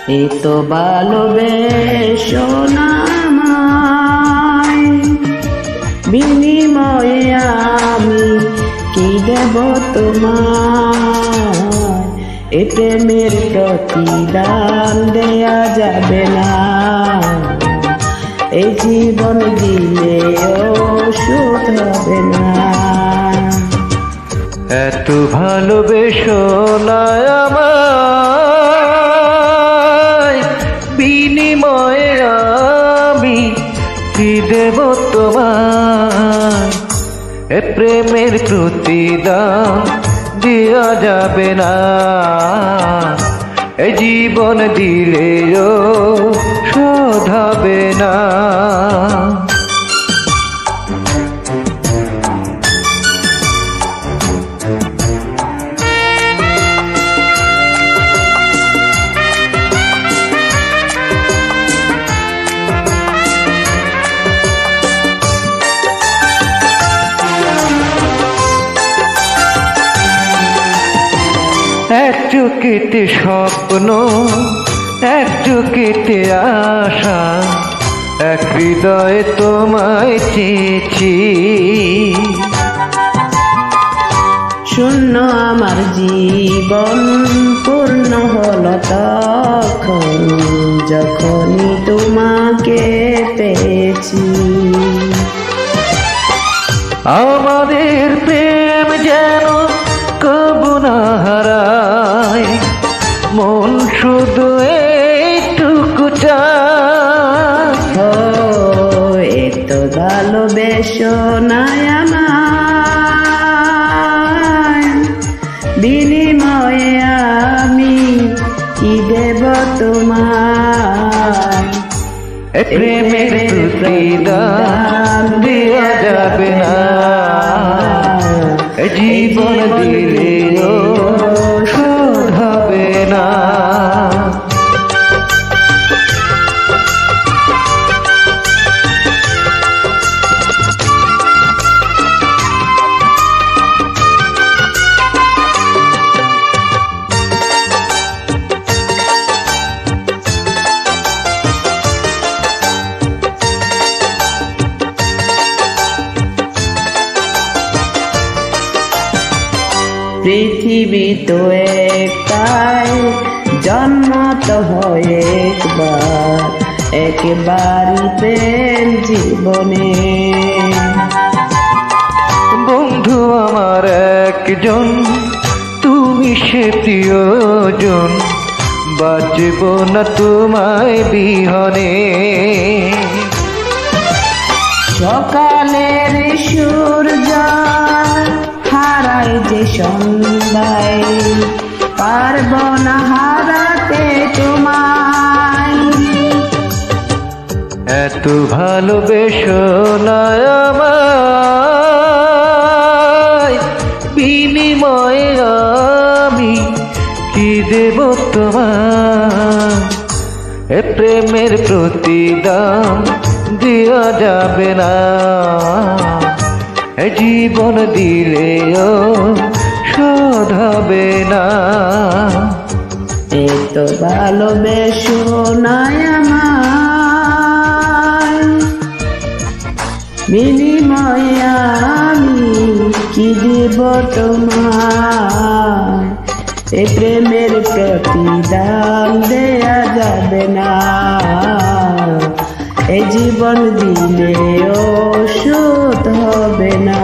এত ভালোবেসো না আমায়, বিনিময়ে আমি কি দেব তোমায়? এ প্রেমের প্রতিদান দেয়া যাবে না, এই জীবন দিলেও শোধ হবে না। এত ভালোবেসো না আমায়, বিনিময়ে আমি কি দেব তোমায়? এ প্রেমের প্রতিদান দেয়া যাবে না, এ জীবন দিলেও শোধ হবে না। এক চোখেতে স্বপ্ন, এক চোখেতে আশা, এক হৃদয়ে তোমায় চেয়েছি। শূন্য আমার জীবন পূর্ণ হলো তখন, যখনই তোমাকে পেয়েছি। আমাদের প্রেম যেন কবু না হারায়, মন শুধু এইটুকু চায়। এত ভালোবেসো না আমায়, বিনিময়ে আমি কি দেব তোমায়? এ প্রেমের প্রতিদান দেয়া যাবে না, জীবন দিলেও শোধ হবে না। পৃথিবী তো একটাই, জন্ম তো হয় একবার, একবারই প্রেম জীবনে। বন্ধু আমার একজন, তুমি সে প্রিয়জন, বাঁচব না তোমায় বিহনে। সকালের সূর্য হারাই যে সন্ধ্যায়, পারব না হারাতে তোমায়। এত ভালোবেসো না আমায়, বিনিময়ে আমি কি দেব তোমায়? এ প্রেমের প্রতিদান দেয়া যাবে না, জীবন দিলেও শোধ হবে না। এত ভালোবেসো না আমায়, বিনিময়ে আমি কি দেব তোমায়? এ প্রেমের প্রতিদান দেয়া যাবে না, এ জীবন দিলেও শোধ হবে না।